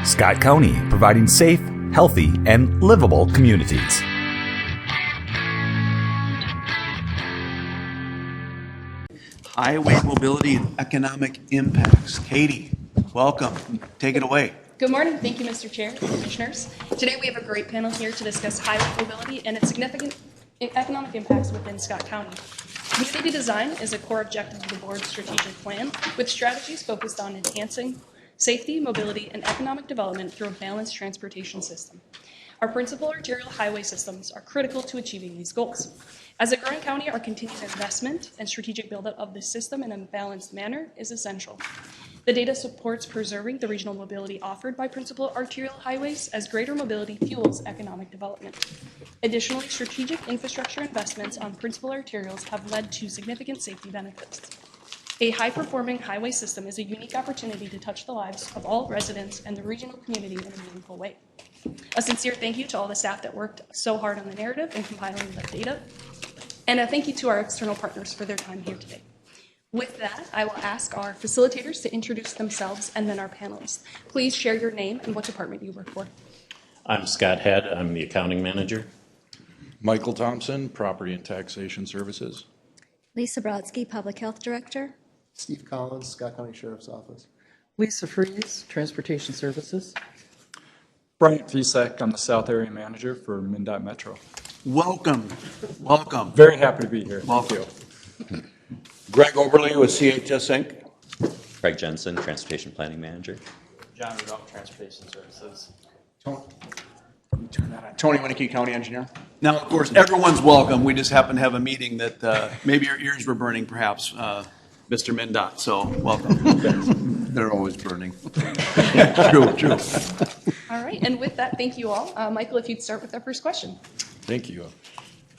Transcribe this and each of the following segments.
Scott County, providing safe, healthy, and livable communities. Highway mobility and economic impacts. Katie, welcome. Take it away. Good morning. Thank you, Mr. Chair and Commissioners. Today we have a great panel here to discuss highway mobility and its significant economic impacts within Scott County. Community design is a core objective of the board's strategic plan, with strategies focused on enhancing safety, mobility, and economic development through a balanced transportation system. Our principal arterial highway systems are critical to achieving these goals. As a growing county, our continued investment and strategic build-up of this system in a balanced manner is essential. The data supports preserving the regional mobility offered by principal arterial highways, as greater mobility fuels economic development. Additionally, strategic infrastructure investments on principal arterials have led to significant safety benefits. A high-performing highway system is a unique opportunity to touch the lives of all residents and the regional community in a meaningful way. A sincere thank you to all the staff that worked so hard on the narrative and compiling the data. And a thank you to our external partners for their time here today. With that, I will ask our facilitators to introduce themselves and then our panelists. Please share your name and what department you work for. I'm Scott Head. I'm the accounting manager. Michael Thompson, Property and Taxation Services. Lisa Brodsky, Public Health Director. Steve Collins, Scott County Sheriff's Office. Lisa Freeze, Transportation Services. Bryant Fisek, I'm the South Area Manager for MnDOT Metro. Welcome. Welcome. Very happy to be here. Welcome. Thank you. Greg Oberle with CHS Inc. Craig Jensen, Transportation Planning Manager. John Rudolph, Transportation Services. Tony Winnicky, County Engineer. Now, of course, everyone's welcome. We just happen to have a meeting that maybe your ears were burning, perhaps, Mr. MnDOT. So, welcome. They're always burning. True. All right, and with that, thank you all. Michael, if you'd start with our first question. Thank you.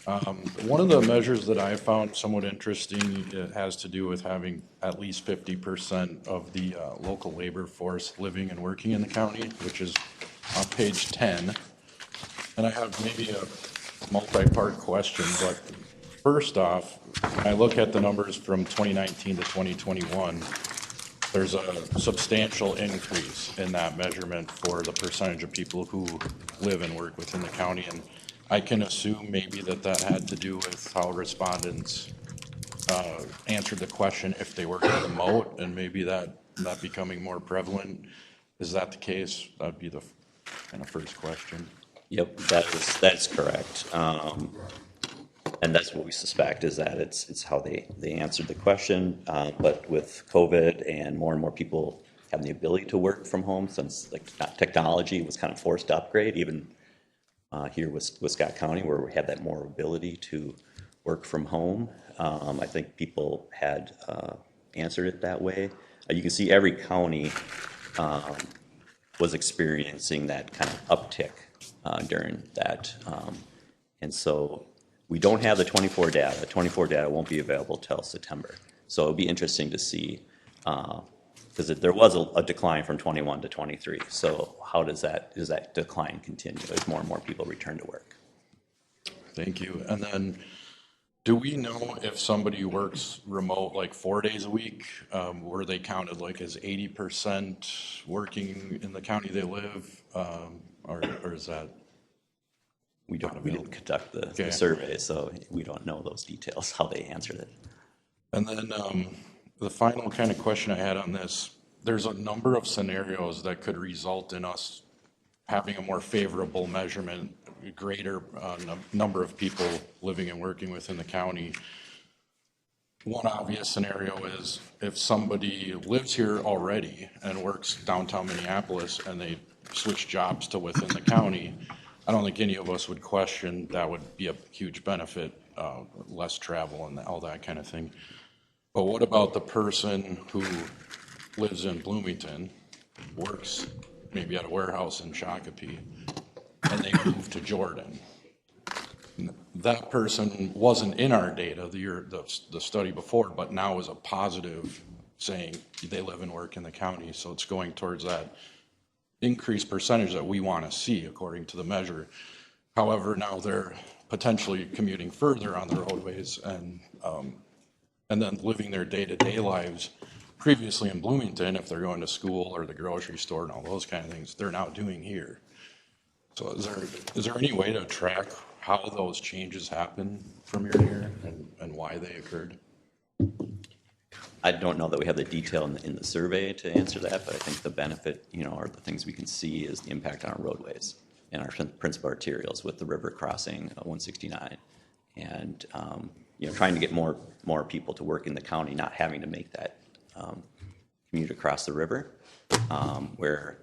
One of the measures that I found somewhat interesting has to do with having at least 50% of the local labor force living and working in the county, which is on page 10. And I have maybe a multi-part question, but first off, when I look at the numbers from 2019 to 2021, there's a substantial increase in that measurement for the percentage of people who live and work within the county. And I can assume maybe that had to do with how respondents answered the question if they work remote, and maybe that becoming more prevalent. Is that the case? That'd be the kind of first question. Yep, that's correct. And that's what we suspect, is that it's how they answered the question. But with COVID and more people having the ability to work from home, since technology was kind of forced to upgrade, even here with Scott County, where we had that more ability to work from home, I think people had answered it that way. You can see every county was experiencing that kind of uptick during that. And so we don't have the 24 data. The 24 data won't be available till September. So it'll be interesting to see, because there was a decline from 21 to 23. So how does that decline continue as more and more people return to work? Thank you. And then, do we know if somebody works remote like 4 days a week, were they counted like as 80% working in the county they live, or is that? We don't conduct the survey, so we don't know those details, how they answered it. And then the final kind of question I had on this, there's a number of scenarios that could result in us having a more favorable measurement, greater number of people living and working within the county. One obvious scenario is if somebody lives here already and works downtown Minneapolis and they switch jobs to within the county, I don't think any of us would question that would be a huge benefit, less travel and all that kind of thing. But what about the person who lives in Bloomington, works maybe at a warehouse in Shakopee, and they move to Jordan? That person wasn't in our data the study before, but now is a positive saying they live and work in the county. So it's going towards that increased percentage that we want to see according to the measure. However, now they're potentially commuting further on the roadways and then living their day-to-day lives previously in Bloomington, if they're going to school or the grocery store and all those kind of things, they're now doing here. So is there any way to track how those changes happen from year to year and why they occurred? I don't know that we have the detail in the survey to answer that, but I think the benefit, are the things we can see is the impact on our roadways and our principal arterials with the river crossing 169, and trying to get more people to work in the county, not having to make that commute across the river, where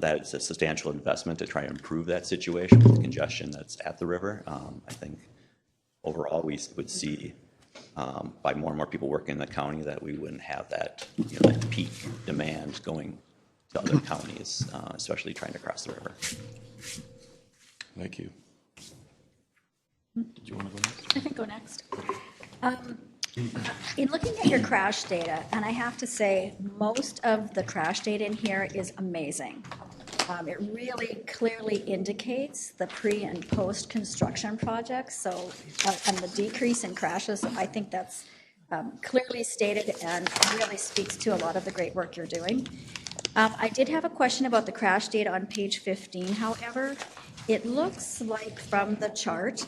that is a substantial investment to try to improve that situation with the congestion that's at the river. I think overall we would see. By more and more people working in the county, that we wouldn't have that, that peak demand going to other counties, especially trying to cross the river. Thank you. Did you want to go next? I can go next. In looking at your crash data, and I have to say, most of the crash data in here is amazing. It really clearly indicates the pre and post construction projects. So, and the decrease in crashes, I think that's clearly stated and really speaks to a lot of the great work you're doing. I did have a question about the crash data on page 15, however. It looks like from the chart,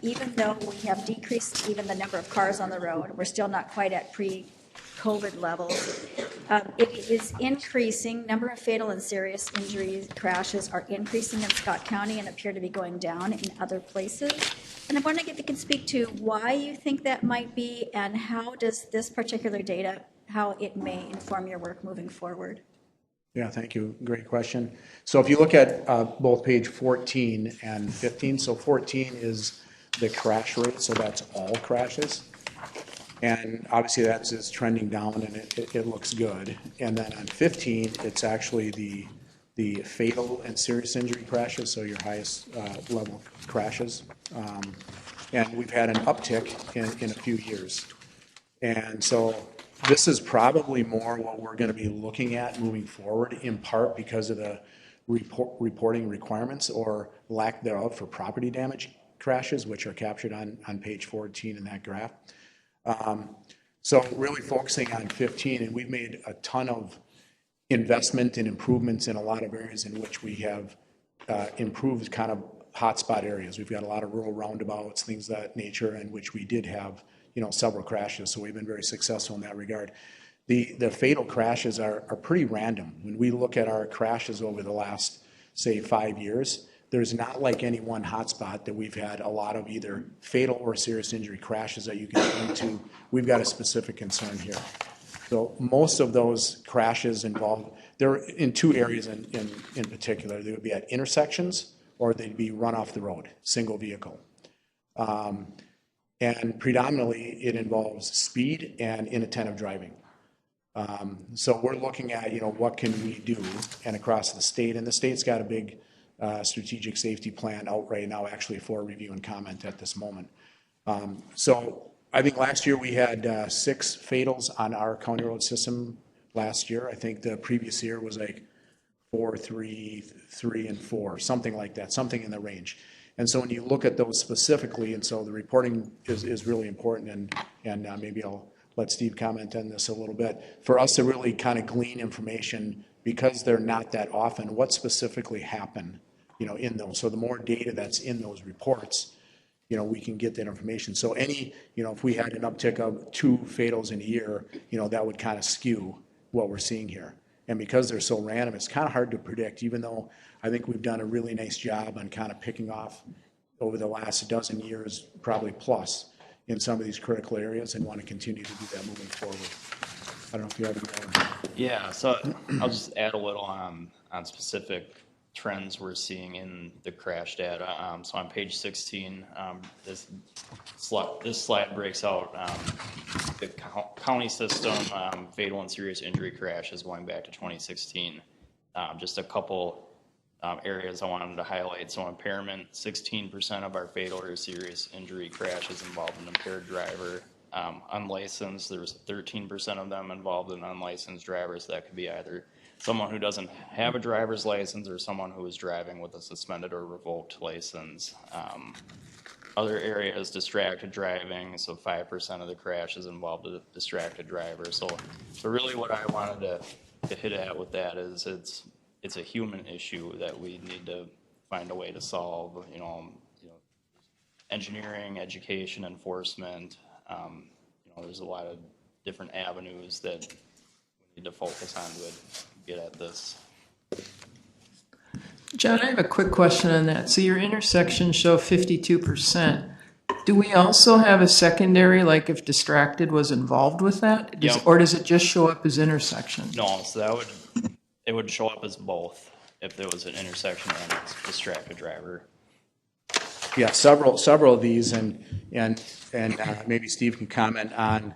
even though we have decreased even the number of cars on the road, we're still not quite at pre-COVID levels. It is increasing. Number of fatal and serious injury crashes are increasing in Scott County and appear to be going down in other places. And I'm wondering if you can speak to why you think that might be, and how does this particular data, how it may inform your work moving forward. Yeah, thank you. Great question. So if you look at both page 14 and 15, so 14 is the crash rate, so that's all crashes. And obviously that's trending down, and it looks good. And then on 15, it's actually the fatal and serious injury crashes, so your highest level crashes. And we've had an uptick in a few years. And so this is probably more what we're going to be looking at moving forward, in part because of the reporting requirements or lack thereof for property damage crashes, which are captured on page 14 in that graph. So really focusing on 15, and we've made a ton of investment and improvements in a lot of areas in which we have improved kind of hotspot areas. We've got a lot of rural roundabouts, things of that nature, in which we did have several crashes. So we've been very successful in that regard. The fatal crashes are pretty random. When we look at our crashes over the last, say, 5 years, there's not like any one hotspot that we've had a lot of either fatal or serious injury crashes that you can get into. We've got a specific concern here. So most of those crashes involve, they're in two areas in particular. They would be at intersections, or they'd be run off the road, single vehicle. And predominantly it involves speed and inattentive driving. So we're looking at, what can we do, and across the state, and the state's got a big strategic safety plan out right now, actually, for review and comment at this moment. So I think last year we had 6 fatals on our county road system last year. I think the previous year was like 4, 3, 3, and 4, something like that, something in the range. And so when you look at those specifically, and so the reporting is really important, and maybe I'll let Steve comment on this a little bit, for us to really kind of glean information, because they're not that often, what specifically happened, in those. So the more data that's in those reports, we can get that information. So if we had an uptick of 2 fatals in a year, that would kind of skew what we're seeing here. And because they're so random, it's kind of hard to predict, even though I think we've done a really nice job on kind of picking off over the last dozen years, probably plus, in some of these critical areas, and want to continue to do that moving forward. I don't know if you have any more. Yeah, so I'll just add a little on specific trends we're seeing in the crash data. So on page 16, this slide breaks out the county system fatal and serious injury crashes going back to 2016. Just a couple areas I wanted to highlight. So impairment, 16% of our fatal or serious injury crashes involved an impaired driver. Unlicensed, there was 13% of them involved in unlicensed drivers. That could be either someone who doesn't have a driver's license or someone who is driving with a suspended or revoked license. other areas, distracted driving, so 5% of the crashes involved a distracted driver. So really what I wanted to hit at with that is it's a human issue that we need to find a way to solve, engineering, education, enforcement. There's a lot of different avenues that we need to focus on to get at this. John, I have a quick question on that. So your intersections show 52%. Do we also have a secondary, like if distracted was involved with that? Yep. Or does it just show up as intersection? No, so it would show up as both if there was an intersection and a distracted driver. Yeah, several of these, and maybe Steve can comment on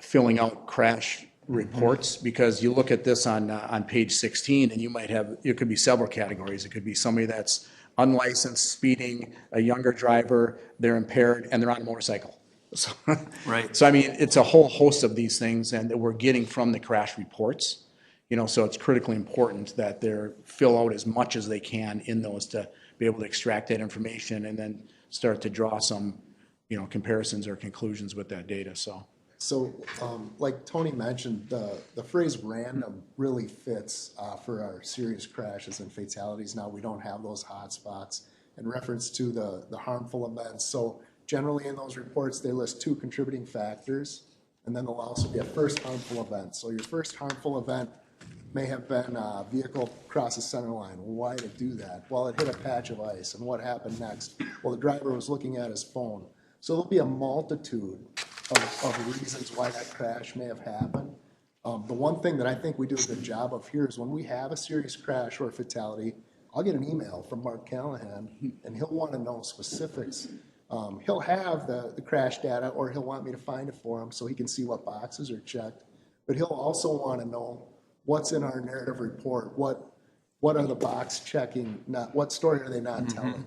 filling out crash reports, because you look at this on page 16, and it could be several categories. It could be somebody that's unlicensed, speeding, a younger driver, they're impaired, and they're on a motorcycle. So, Right. So I mean, it's a whole host of these things, and that we're getting from the crash reports. So it's critically important that they fill out as much as they can in those to be able to extract that information and then start to draw some, comparisons or conclusions with that data. So, like Tony mentioned, the phrase random really fits for our serious crashes and fatalities. Now, we don't have those hot spots in reference to the harmful events. So generally in those reports, they list 2 contributing factors, and then there'll also be a first harmful event. So your first harmful event may have been a vehicle cross the center line. Why did it do that? Well, it hit a patch of ice. And what happened next? Well, the driver was looking at his phone. So there'll be a multitude of reasons why that crash may have happened. The one thing that I think we do a good job of here is when we have a serious crash or a fatality, I'll get an email from Mark Callahan, and he'll want to know specifics. He'll have the crash data, or he'll want me to find it for him so he can see what boxes are checked. But he'll also want to know what's in our narrative report, what are the box checking, what story are they not telling?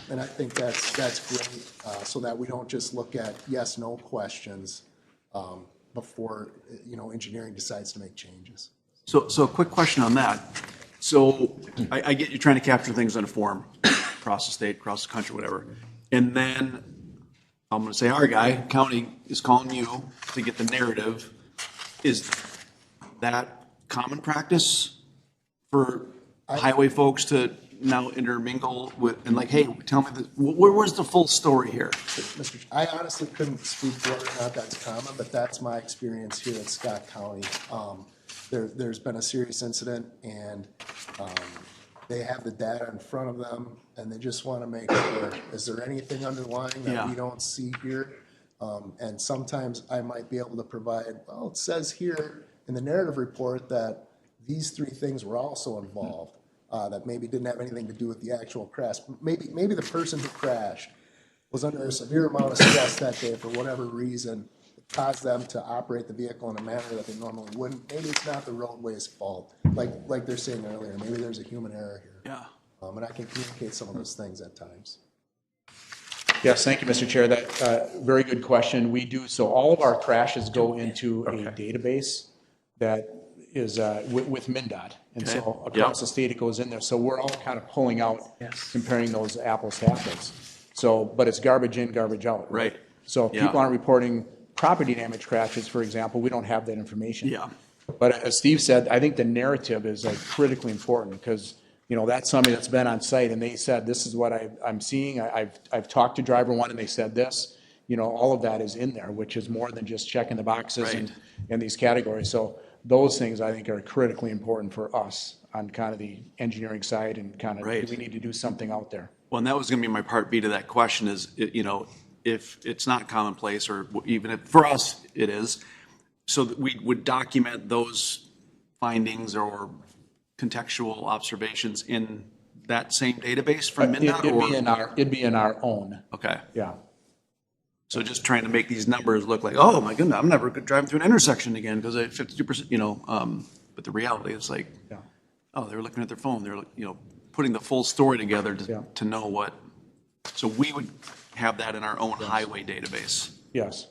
And I think that's great, so that we don't just look at yes, no questions before engineering decides to make changes. So a quick question on that. So I get you trying to capture things on a form, across the state, across the country, whatever. And then I'm going to say our guy, county, is calling you to get the narrative. Is that common practice for highway folks to now intermingle with, and like, hey, tell me, where's the full story here? I honestly couldn't speak to whether or not that's common, but that's my experience here in Scott County. There's been a serious incident, and they have the data in front of them, and they just want to make sure, is there anything underlying that we don't see here? And sometimes I might be able to provide, well, it says here in the narrative report that these 3 things were also involved, that maybe didn't have anything to do with the actual crash. Maybe the person who crashed was under a severe amount of stress that day for whatever reason. It caused them to operate the vehicle in a manner that they normally wouldn't. Maybe it's not the roadway's fault, like they're saying earlier. Maybe there's a human error here. Yeah. And I can communicate some of those things at times. Yes, thank you, Mr. Chair. That very good question. We do, so all of our crashes go into a database that is with MnDOT. And so across the state, it goes in there. So we're all kind of pulling out, comparing those apples to apples. So, but it's garbage in, garbage out. Right. So if people aren't reporting property damage crashes, for example, we don't have that information. Yeah. But as Steve said, I think the narrative is like critically important, because that's somebody that's been on site and they said, this is what I'm seeing. I've talked to driver 1 and they said this. All of that is in there, which is more than just checking the boxes and these categories. So those things I think are critically important for us on kind of the engineering side, and kind of do we need to do something out there? Well, and that was going to be my part B to that question is, if it's not commonplace, or even if for us it is, so that we would document those findings or contextual observations in that same database from MnDOT? It'd be in our own. Okay. Yeah. So just trying to make these numbers look like, oh my goodness, I'm never driving through an intersection again because I 52%, but the reality is like, oh, they were looking at their phone. They're, putting the full story together to know what. So we would have that in our own highway database. Yes.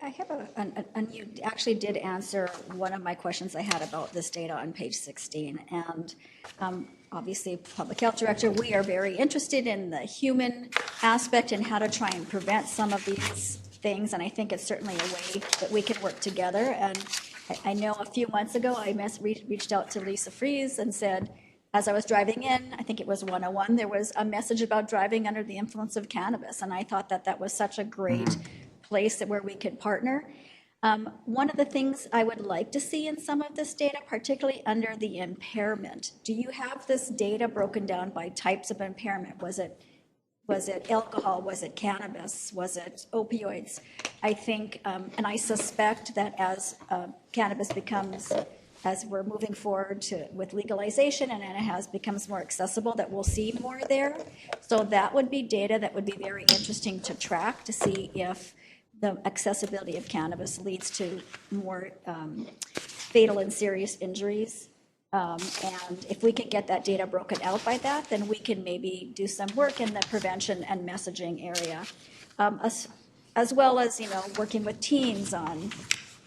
I have and you actually did answer one of my questions I had about this data on page 16. And obviously, Public Health Director, we are very interested in the human aspect and how to try and prevent some of these things. And I think it's certainly a way that we can work together. And I know a few months ago, I reached out to Lisa Fries and said, as I was driving in, I think it was 101, there was a message about driving under the influence of cannabis. And I thought that that was such a great place where we could partner. One of the things I would like to see in some of this data, particularly under the impairment, do you have this data broken down by types of impairment? Was it alcohol? Was it cannabis? Was it opioids? I think, and I suspect that as cannabis becomes, as we're moving forward with legalization and it becomes more accessible, that we'll see more there. So that would be data that would be very interesting to track to see if the accessibility of cannabis leads to more fatal and serious injuries. And if we can get that data broken out by that, then we can maybe do some work in the prevention and messaging area, as well as, working with teens on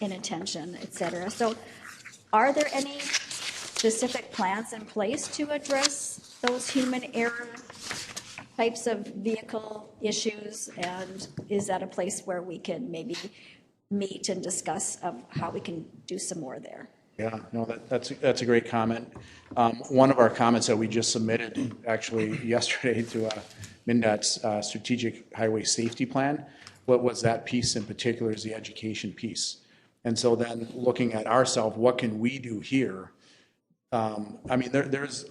inattention, et cetera. So are there any specific plans in place to address those human error types of vehicle issues? And is that a place where we can maybe meet and discuss of how we can do some more there? Yeah, no, that's a great comment. One of our comments that we just submitted actually yesterday to MnDOT's strategic highway safety plan, what was that piece in particular is the education piece. And so then looking at ourselves, what can we do here? I mean, there's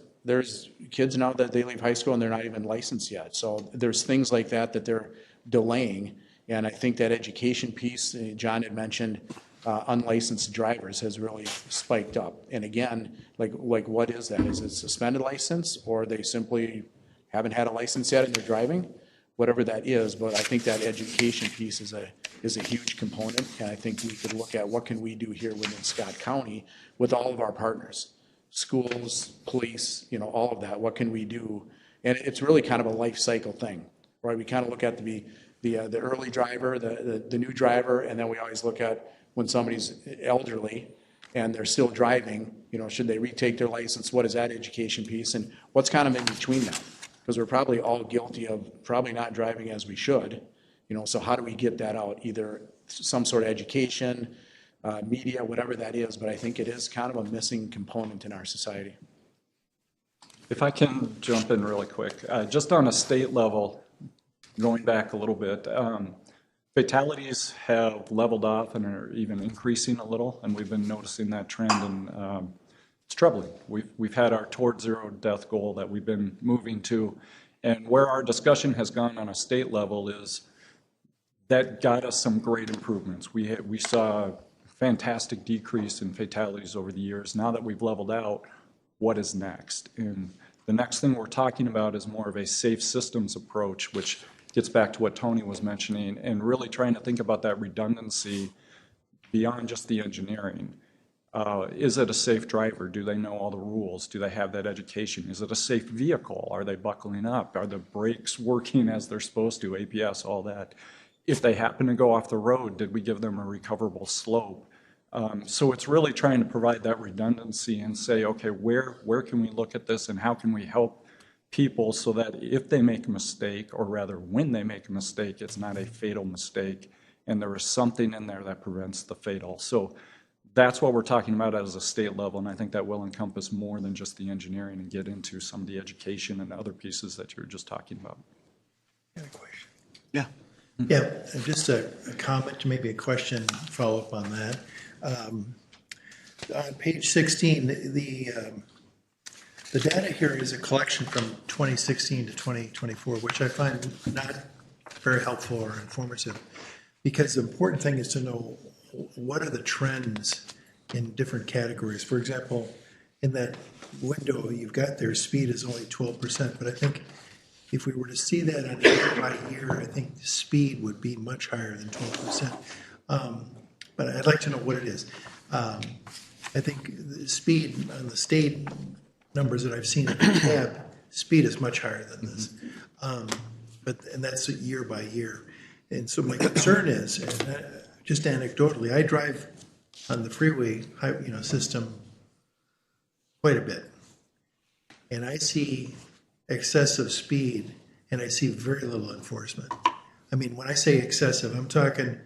kids now that they leave high school and they're not even licensed yet. So there's things like that they're delaying. And I think that education piece, John had mentioned, unlicensed drivers has really spiked up. And again, like what is that? Is it suspended license, or they simply haven't had a license yet and they're driving? Whatever that is, but I think that education piece is a huge component. And I think we could look at what can we do here within Scott County with all of our partners, schools, police, all of that. What can we do? And it's really kind of a life cycle thing, right? We kind of look at the early driver, the new driver, and then we always look at when somebody's elderly and they're still driving, should they retake their license? What is that education piece? And what's kind of in between that? Because we're probably all guilty of probably not driving as we should. So how do we get that out? Either some sort of education, media, whatever that is, but I think it is kind of a missing component in our society. If I can jump in really quick, just on a state level, going back a little bit, fatalities have leveled off and are even increasing a little, and we've been noticing that trend, and it's troubling. We've had our Toward Zero death goal that we've been moving to, and where our discussion has gone on a state level is that got us some great improvements. We saw a fantastic decrease in fatalities over the years. Now that we've leveled out, what is next? And the next thing we're talking about is more of a safe systems approach, which gets back to what Tony was mentioning, and really trying to think about that redundancy beyond just the engineering. Is it a safe driver? Do they know all the rules? Do they have that education? Is it a safe vehicle? Are they buckling up? Are the brakes working as they're supposed to? APS, all that. If they happen to go off the road, did we give them a recoverable slope? So it's really trying to provide that redundancy and say, okay, where can we look at this and how can we help people so that if they make a mistake, or rather when they make a mistake, it's not a fatal mistake and there is something in there that prevents the fatal. So that's what we're talking about as a state level, and I think that will encompass more than just the engineering and get into some of the education and other pieces that you were just talking about. Yeah. Yeah, just a comment, maybe a question, follow up on that. On page 16, the data here is a collection from 2016 to 2024, which I find not very helpful or informative, because the important thing is to know what are the trends in different categories. For example, in that window you've got there, speed is only 12%, but I think if we were to see that on year by year, I think the speed would be much higher than 12%. But I'd like to know what it is. I think the speed on the state numbers that I've seen in the tab, speed is much higher than this. And that's year by year. And so my concern is, just anecdotally, I drive on the freeway, system quite a bit. And I see excessive speed and I see very little enforcement. I mean, when I say excessive, I'm talking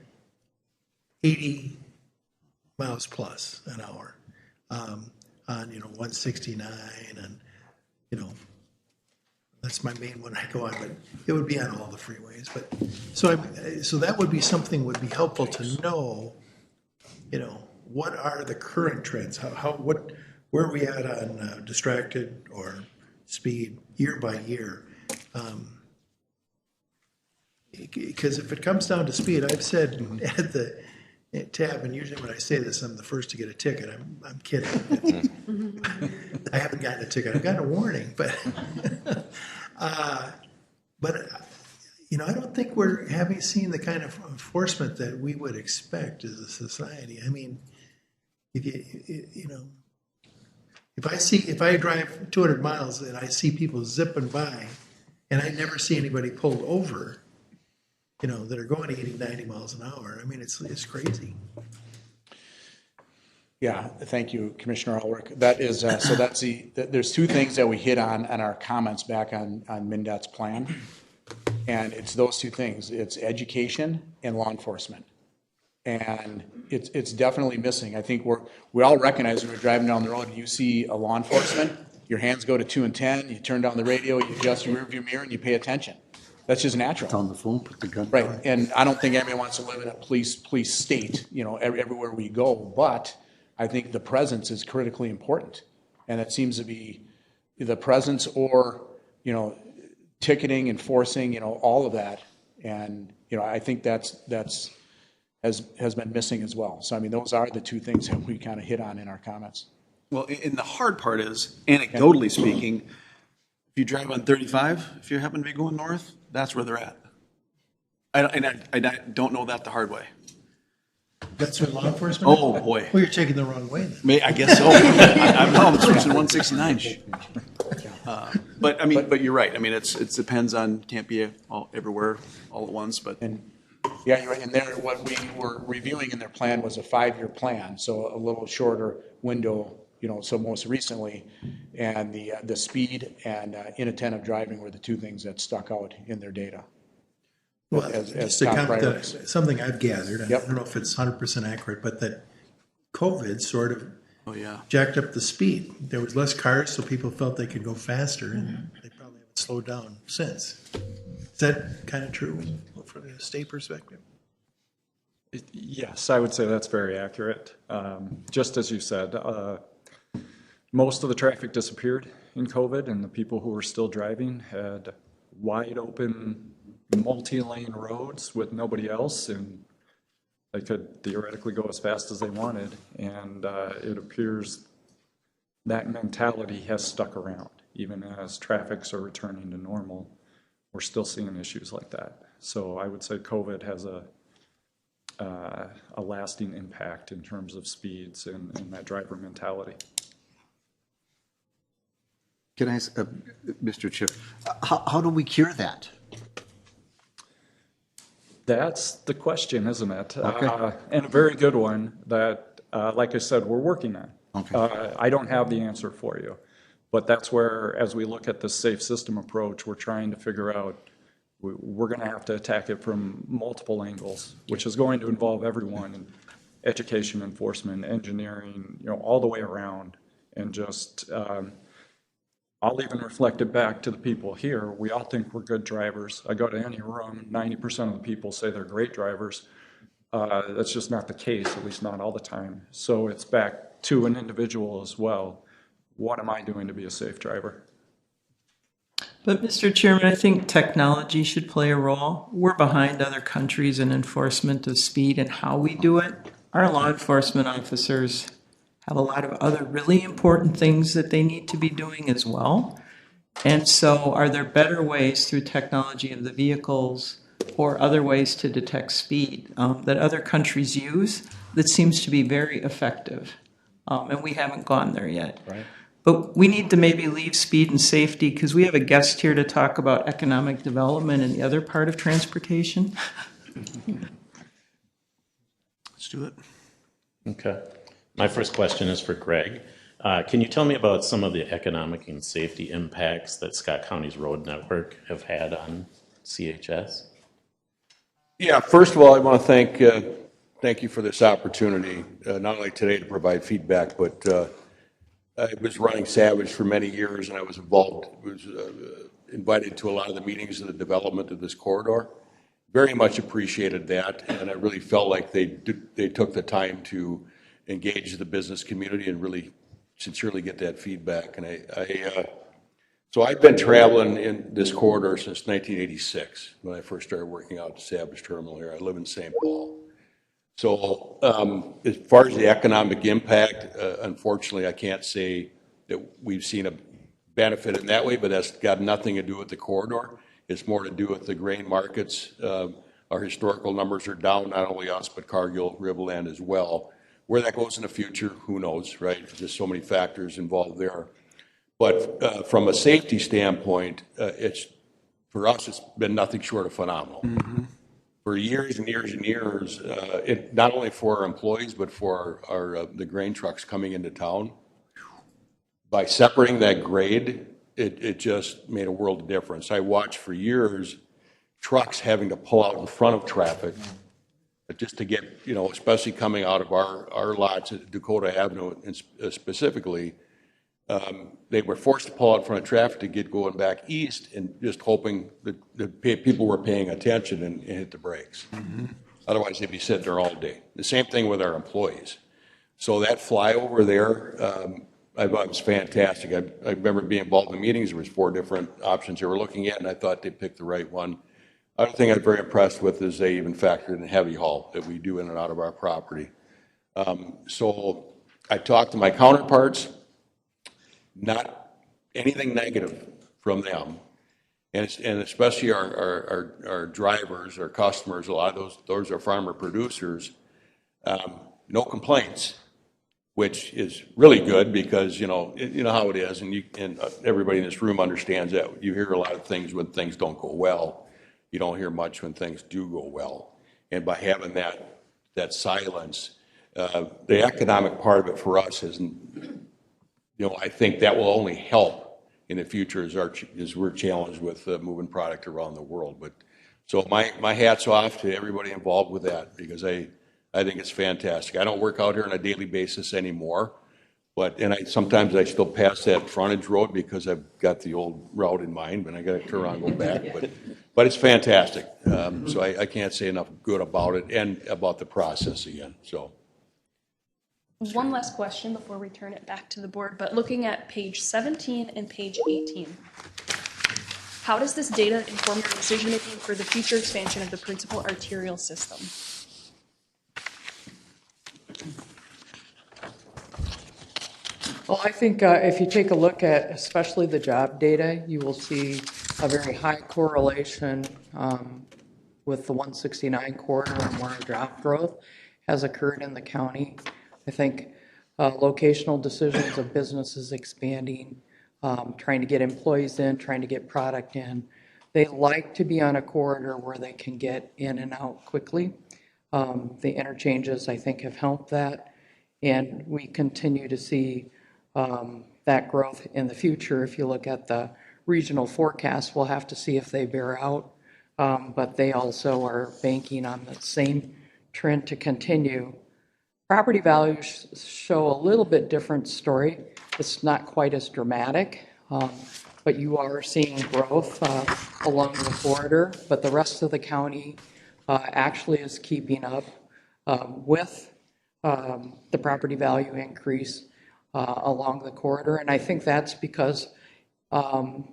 80 miles plus an hour on 169 and that's my main one I go on, but it would be on all the freeways. But so that would be something would be helpful to know. What are the current trends? Where are we at on distracted or speed year by year? Because if it comes down to speed, I've said at the tab, and usually when I say this, I'm the first to get a ticket. I'm kidding. I haven't gotten a ticket. I've gotten a warning, but I don't think we're seen the kind of enforcement that we would expect as a society. I mean, if I drive 200 miles and I see people zipping by, and I never see anybody pulled over, that are going 80, 90 miles an hour. I mean, it's crazy. Yeah, thank you, Commissioner Ulrich. That is, so that's there's two things that we hit on our comments back on MnDOT's plan. And it's those two things. It's education and law enforcement. And it's definitely missing. I think we all recognize when we're driving down the road and you see a law enforcement, your hands go to 2 and 10, you turn down the radio, you adjust your rearview mirror, and you pay attention. That's just natural. On the phone, put the gun Right, down. and I don't think anybody wants to live in a police state, everywhere we go, but I think the presence is critically important. And it seems to be the presence or, ticketing, enforcing, all of that. And, I think that's has been missing as well. So, I mean, those are the two things that we kind of hit on in our comments. Well, and the hard part is, anecdotally speaking, if you drive on 35, if you happen to be going north, that's where they're at. I don't know that the hard way. That's what law enforcement? Oh, boy. Well, you're taking the wrong way then. I guess so. I'm switching 169. But you're right. I mean, it depends on, can't be everywhere all at once, but. Yeah, you're right. And there, what we were reviewing in their plan was a 5-year plan, so a little shorter window, so most recently. And the speed and inattentive driving were the two things that stuck out in their data. Well, as just to top comment, priorities. something I've gathered, Yep. I don't know if it's 100% accurate, but that COVID sort of yeah, jacked up the speed. There was less cars, so people felt they could go faster, and they probably haven't slowed down since. Is that kind of true from a state perspective? Yes, I would say that's very accurate. Just as you said, most of the traffic disappeared in COVID, and the people who were still driving had wide open multi-lane roads with nobody else, and they could theoretically go as fast as they wanted. And it appears that mentality has stuck around. Even as traffics are returning to normal, we're still seeing issues like that. So I would say COVID has a lasting impact in terms of speeds and that driver mentality. Can I ask, Mr. Chair, how do we cure that? That's the question, isn't it? Okay. And a very good one that, like I said, we're working on. Okay. I don't have the answer for you, but that's where, as we look at the safe system approach, we're trying to figure out, we're going to have to attack it from multiple angles, which is going to involve everyone in education, enforcement, engineering, all the way around. And just, I'll even reflect it back to the people here. We all think we're good drivers. I go to any room, 90% of the people say they're great drivers. That's just not the case, at least not all the time. So it's back to an individual as well. What am I doing to be a safe driver? But Mr. Chairman, I think technology should play a role. We're behind other countries in enforcement of speed and how we do it. Our law enforcement officers have a lot of other really important things that they need to be doing as well. And so are there better ways through technology of the vehicles or other ways to detect speed that other countries use that seems to be very effective? And we haven't gone there yet. Right. But we need to maybe leave speed and safety because we have a guest here to talk about economic development and the other part of transportation. do it. Okay. My first question is for Greg. Can you tell me about some of the economic and safety impacts that Scott County's road network have had on CHS? Yeah, first of all, I want to thank you for this opportunity, not only today to provide feedback, but I was running Savage for many years, and I was invited to a lot of the meetings of the development of this corridor. Very much appreciated that, and I really felt like they took the time to engage the business community and really sincerely get that feedback. And so I've been traveling in this corridor since 1986 when I first started working out at the Savage Terminal here. I live in St. Paul. So as far as the economic impact, unfortunately, I can't say that we've seen a benefit in that way, but that's got nothing to do with the corridor. It's more to do with the grain markets. Our historical numbers are down, not only us, but Cargill, Riverland as well. Where that goes in the future, who knows, right? There's so many factors involved there. But from a safety standpoint, for us, it's been nothing short of phenomenal. Mm-hmm. For years and years and years, not only for our employees, but for the grain trucks coming into town, by separating that grade, it just made a world of difference. I watched for years trucks having to pull out in front of traffic just to get, especially coming out of our lots at Dakota Avenue and specifically, they were forced to pull out in front of traffic to get going back east and just hoping that the people were paying attention and hit the brakes. Mm-hmm. Otherwise, they'd be sitting there all day. The same thing with our employees. So that flyover there, I thought it was fantastic. I remember being involved in meetings. There was 4 different options they were looking at, and I thought they picked the right one. Other thing I'm very impressed with is they even factored in heavy haul that we do in and out of our property. So I talked to my counterparts, not anything negative from them, and especially our drivers, our customers. A lot of those are farmer producers. No complaints, which is really good because you know how it is, and everybody in this room understands that. You hear a lot of things when things don't go well. You don't hear much when things do go well. And by having that silence, the economic part of it for us isn't. I think that will only help in the future as we're challenged with moving product around the world. But so my hat's off to everybody involved with that because I think it's fantastic. I don't work out here on a daily basis anymore, sometimes I still pass that frontage road because I've got the old route in mind, but I got to turn around and go back. But it's fantastic. So I can't say enough good about it and about the process again. So. One last question before we turn it back to the board, but looking at page 17 and page 18, how does this data inform your decision-making for the future expansion of the principal arterial system? Well, I think if you take a look at especially the job data, you will see a very high correlation with the 169 corridor and where job growth has occurred in the county. I think locational decisions of businesses expanding, trying to get employees in, trying to get product in. They like to be on a corridor where they can get in and out quickly. The interchanges, I think, have helped that. And we continue to see that growth in the future. If you look at the regional forecast, we'll have to see if they bear out. But they also are banking on the same trend to continue. Property values show a little bit different story. It's not quite as dramatic, but you are seeing growth along the corridor. But the rest of the county actually is keeping up with the property value increase along the corridor. And I think that's because the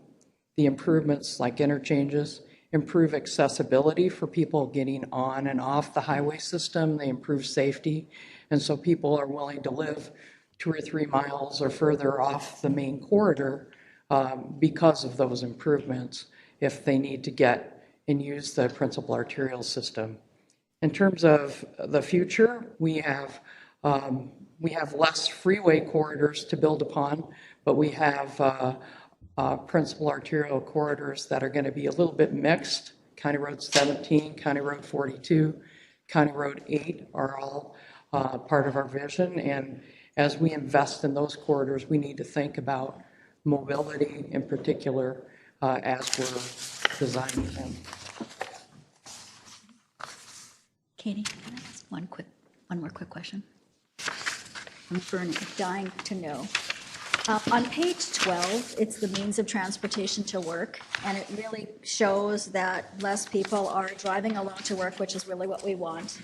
improvements like interchanges improve accessibility for people getting on and off the highway system. They improve safety. And so people are willing to live 2 or 3 miles or further off the main corridor because of those improvements if they need to get and use the principal arterial system. In terms of the future, we have less freeway corridors to build upon, but we have principal arterial corridors that are going to be a little bit mixed. County Road 17, County Road 42, County Road 8 are all part of our vision. And as we invest in those corridors, we need to think about mobility in particular as we're designing them. Katie, can I ask one more quick question? I'm dying to know. On page 12, it's the means of transportation to work, and it really shows that less people are driving alone to work, which is really what we want.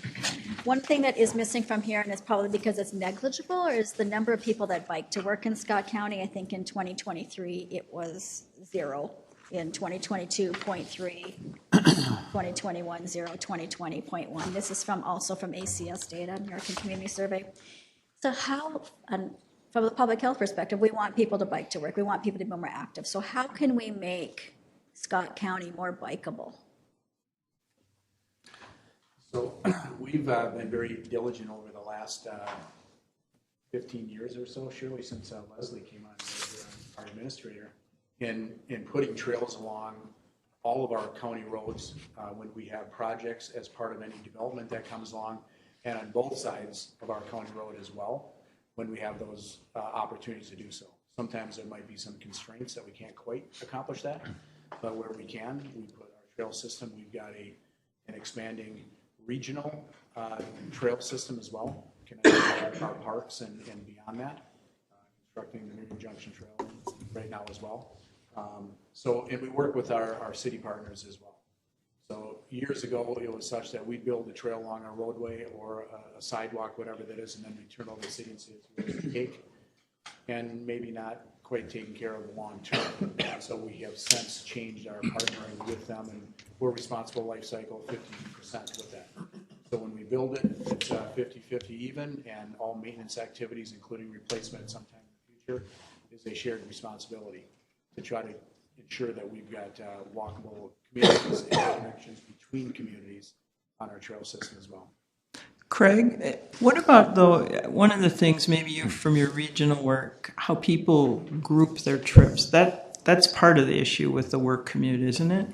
One thing that is missing from here, and it's probably because it's negligible, is the number of people that bike to work in Scott County. I think in 2023, it was 0. In 2022, 0.3, 2021, 0, 2020, 0.1. This is also from ACS data, American Community Survey. So how, from the public health perspective, we want people to bike to work. We want people to be more active. So how can we make Scott County more bikeable? So we've been very diligent over the last 15 years or so, surely since Leslie came on as our administrator, in putting trails along all of our county roads when we have projects as part of any development that comes along, and on both sides of our county road as well, when we have those opportunities to do so. Sometimes there might be some constraints that we can't quite accomplish that, but where we can, we put our trail system. We've got an expanding regional trail system as well, connecting our parks and beyond that, constructing the Union Junction Trail right now as well. And we work with our city partners as well. So years ago, it was such that we'd build a trail along our roadway or a sidewalk, whatever that is, and then we turn over to the city and say it's take, and maybe not quite taking care of the long term. So we have since changed our partnering with them, and we're responsible life cycle 50% with that. So when we build it, it's 50-50 even, and all maintenance activities, including replacement sometime in the future, is a shared responsibility to try to ensure that we've got walkable communities and connections between communities on our trail system as well. Craig, what about though, one of the things maybe you from your regional work, how people group their trips, that's part of the issue with the work commute, isn't it?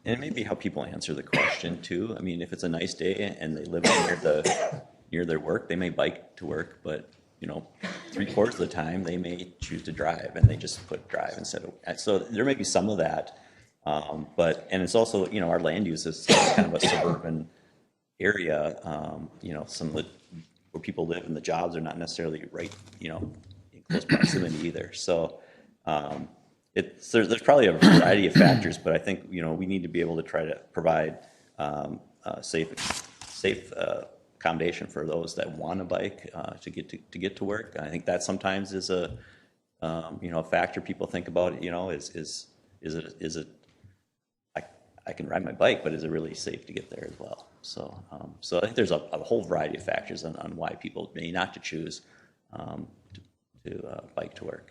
And maybe how people answer the question too. I mean, if it's a nice day and they live near their work, they may bike to work, but 3/4 of the time they may choose to drive, and they just put drive instead of. So there may be some of that, and it's also our land use is kind of a suburban area. Some of the where people live and the jobs are not necessarily right in close proximity either. So there's probably a variety of factors, but I think we need to be able to try to provide safe accommodation for those that want to bike to get to work. I think that sometimes is a factor people think about. Is it I can ride my bike, but is it really safe to get there as well? So I think there's a whole variety of factors on why people may not to choose to bike to work.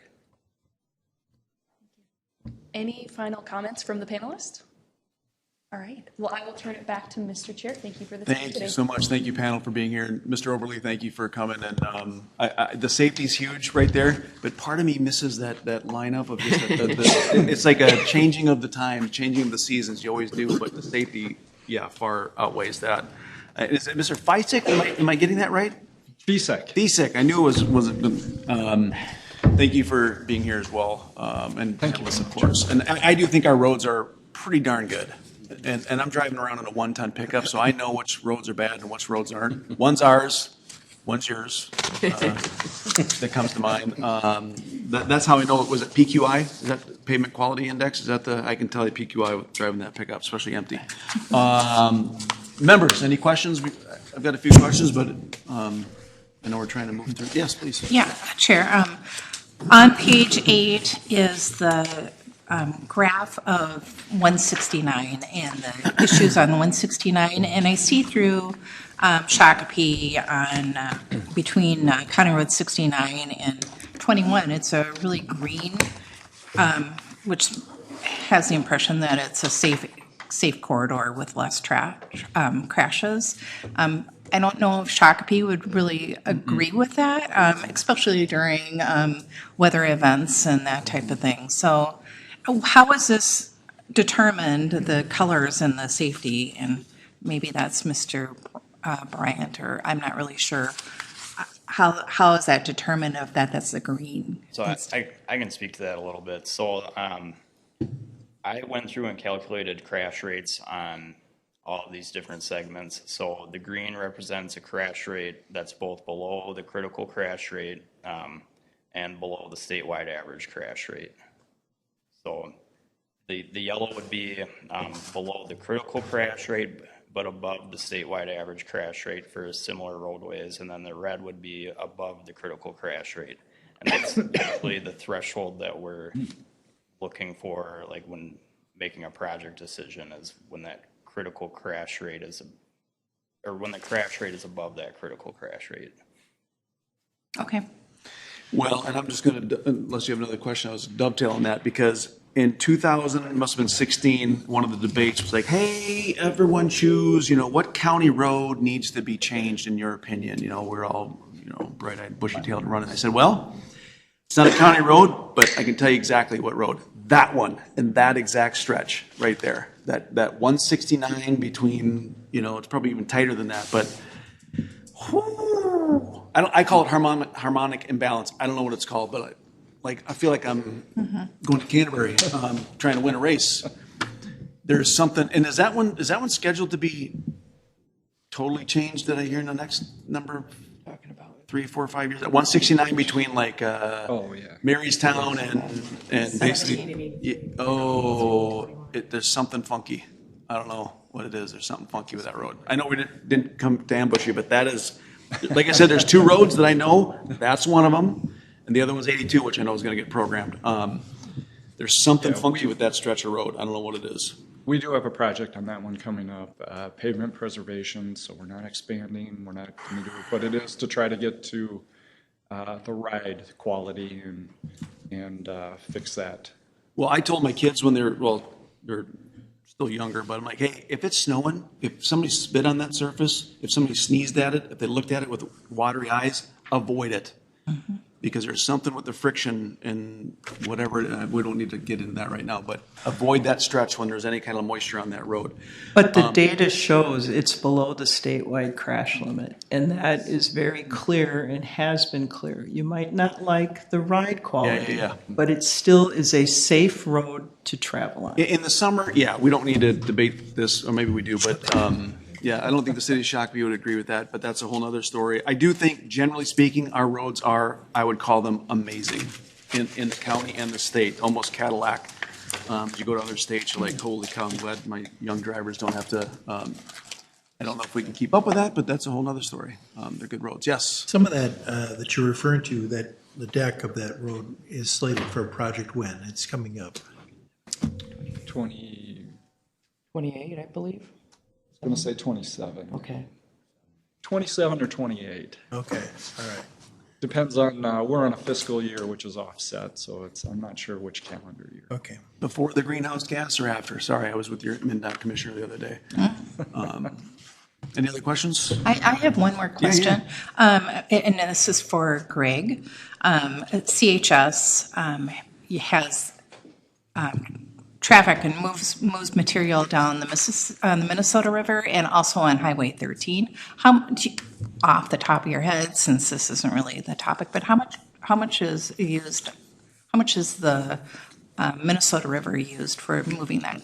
Any final comments from the panelists? All right. Well, I will turn it back to Mr. Chair. Thank you for the time today. Thank you so much. Thank you, panel, for being here. And Mr. Oberle, thank you for coming. And the safety's huge right there, but part of me misses that lineup of just it's like a changing of the time, changing of the seasons. You always do, but the safety, far outweighs that. Is it Mr. Feisik? Am I getting that right? Feisik. Feisik. I knew it was. Thank you for being here as well, and thank you, of course. And I do think our roads are pretty darn good. And I'm driving around in a 1-ton pickup, so I know which roads are bad and which roads aren't. One's ours, one's yours. That comes to mind. That's how I know it was at PQI. Is that the Pavement Quality Index? Is that I can tell you PQI with driving that pickup, especially empty. Members, any questions? I've got a few questions, but I know we're trying to move through. Yes, please. Yeah, Chair. On page 8 is the graph of 169 and the issues on 169, and I see through Shakopee on between County Road 69 and 21, it's a really green, which has the impression that it's a safe corridor with less crashes. I don't know if Shakopee would really agree with that, especially during weather events and that type of thing. So how is this determined, the colors and the safety? And maybe that's Mr. Bryant, or I'm not really sure. How is that determined of that that's the green? So I can speak to that a little bit. So I went through and calculated crash rates on all of these different segments. So the green represents a crash rate that's both below the critical crash rate and below the statewide average crash rate. So the yellow would be below the critical crash rate, but above the statewide average crash rate for similar roadways, and then the red would be above the critical crash rate. And that's actually the threshold that we're looking for, like when making a project decision, is when that critical crash rate is, or when the crash rate is above that critical crash rate. Okay. Well, and I'm just going to, unless you have another question, I was dovetailing that because in 2000, it must have been 16, one of the debates was like, hey, everyone choose, what county road needs to be changed in your opinion? We're all, bright-eyed, bushy-tailed running. I said, well, it's not a county road, but I can tell you exactly what road. That one, and that exact stretch right there. That 169 between, it's probably even tighter than that, but whoo, I call it harmonic imbalance. I don't know what it's called, but I feel like I'm going to Canterbury, trying to win a race. There's something, and is that one scheduled to be totally changed? Did I hear in the next number? Talking about 3, 4, 5 years. 169 between Marystown and basically. There's something funky. I don't know what it is. There's something funky with that road. I know we didn't come to ambush you, but that is, like I said, there's 2 roads that I know. That's one of them. And the other one's 82, which I know is going to get programmed. There's something funky with that stretch of road. I don't know what it is. We do have a project on that one coming up, pavement preservation, so we're not expanding, we're not going to do it, but it is to try to get to the ride quality and fix that. Well, I told my kids when they're still younger, but I'm like, hey, if it's snowing, if somebody spit on that surface, if somebody sneezed at it, if they looked at it with watery eyes, avoid it. Mm-hmm. Because there's something with the friction and whatever, we don't need to get into that right now, but avoid that stretch when there's any kind of moisture on that road. But the data shows it's below the statewide crash limit, and that is very clear and has been clear. You might not like the ride quality, but it still is a safe road to travel on. In the summer, we don't need to debate this, or maybe we do, but I don't think the city of Shakopee would agree with that, but that's a whole other story. I do think, generally speaking, our roads are, I would call them amazing in the county and the state, almost Cadillac. You go to other states, you're like, holy cow, I'm glad my young drivers don't have to, I don't know if we can keep up with that, but that's a whole other story. They're good roads. Yes? Some of that you're referring to, that the deck of that road is slated for a project when? It's coming up. 28, I believe. I'm going to say 27. Okay. 27 or 28. Okay, all right. Depends on, we're on a fiscal year, which is offset, so I'm not sure which calendar year. Okay. Before the greenhouse gas or after? Sorry, I was with your MnDOT commissioner the other day. Any other questions? I have one more question, and this is for Greg. CHS has traffic and moves material down on the Minnesota River and also on Highway 13. Off the top of your head, since this isn't really the topic, but how much is used? How much is the Minnesota River used for moving that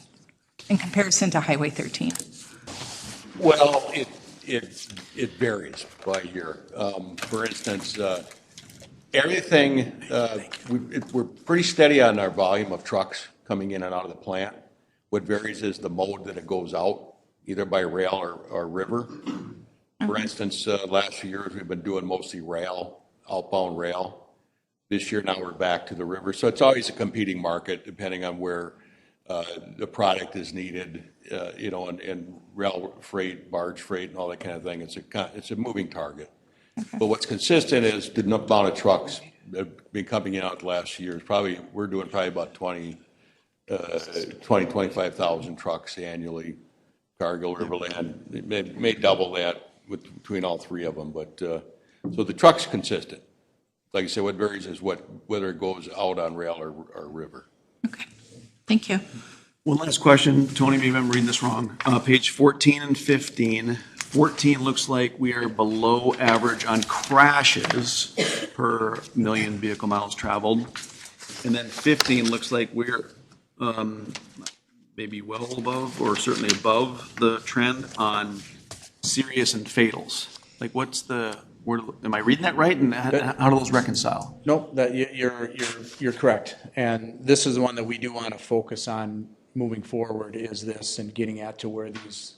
in comparison to Highway 13? Well, it varies by year. For instance, everything we're pretty steady on our volume of trucks coming in and out of the plant. What varies is the mode that it goes out, either by rail or river. For instance, last few years we've been doing mostly rail, outbound rail. This year now we're back to the river. So it's always a competing market depending on where the product is needed, and rail freight, barge freight, and all that kind of thing. It's a moving target. Okay. But what's consistent is the amount of trucks that have been coming in out the last year. We're doing probably about 25,000 trucks annually. Cargill, Riverland, it may double that between all 3 of them. But so the truck's consistent. Like I said, what varies is whether it goes out on rail or river. Okay, thank you. One last question, Tony, maybe I'm reading this wrong. Page 14 and 15 14 looks like we are below average on crashes per million vehicle miles traveled. And then 15 looks like we're maybe well above or certainly above the trend on serious and fatals. Like what's the, am I reading that right? And how do those reconcile? Nope, that, you're correct. And this is the one that we do want to focus on moving forward, is this, and getting at to where these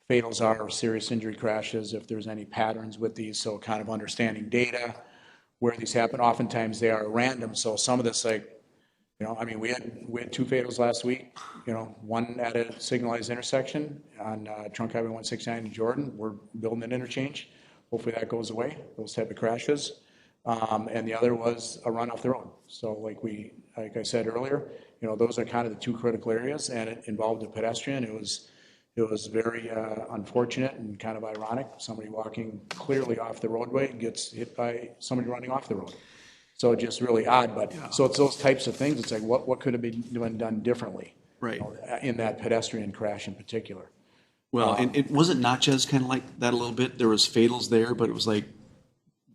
fatals are, or serious injury crashes, if there's any patterns with these, so kind of understanding data, where these happen. Oftentimes they are random, so some of this, like, I mean, we had 2 fatals last week, one at a signalized intersection on Trunk Highway 169 in Jordan. We're building an interchange. Hopefully that goes away, those type of crashes. And the other was a run off the road. So like I said earlier, those are kind of the 2 critical areas, and it involved a pedestrian. It was very unfortunate and kind of ironic. Somebody walking clearly off the roadway gets hit by somebody running off the road. So just really odd, but so it's those types of things. It's like what could have been done differently, right, in that pedestrian crash in particular. Well, and it wasn't Natchez kind of like that a little bit. There was fatals there, but it was like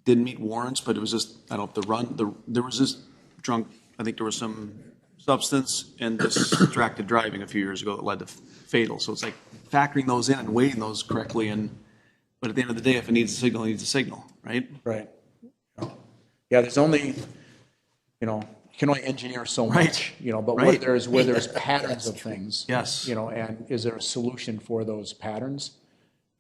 didn't meet warrants. But it was just, I don't know, there was this drunk. I think there was some substance and this distracted driving a few years ago that led to fatal. So it's like factoring those in and weighing those correctly. But at the end of the day, if it needs a signal, it needs a signal, right? Right. Yeah, there's only, you can only engineer so much, but where there's patterns of things. Yes. And is there a solution for those patterns?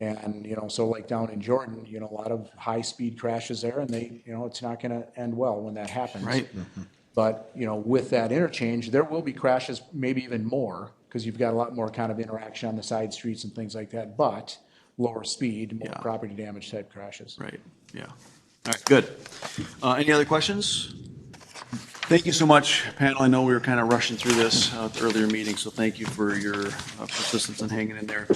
And, so like down in Jordan, a lot of high-speed crashes there, and they, it's not going to end well when that happens. Right. Mm-hmm. But, with that interchange, there will be crashes, maybe even more, because you've got a lot more kind of interaction on the side streets and things like that, but lower speed, more property damage type crashes. Right, yeah. All right, good. Any other questions? Thank you so much, panel. I know we were kind of rushing through this at the earlier meeting, so thank you for your persistence in hanging in there.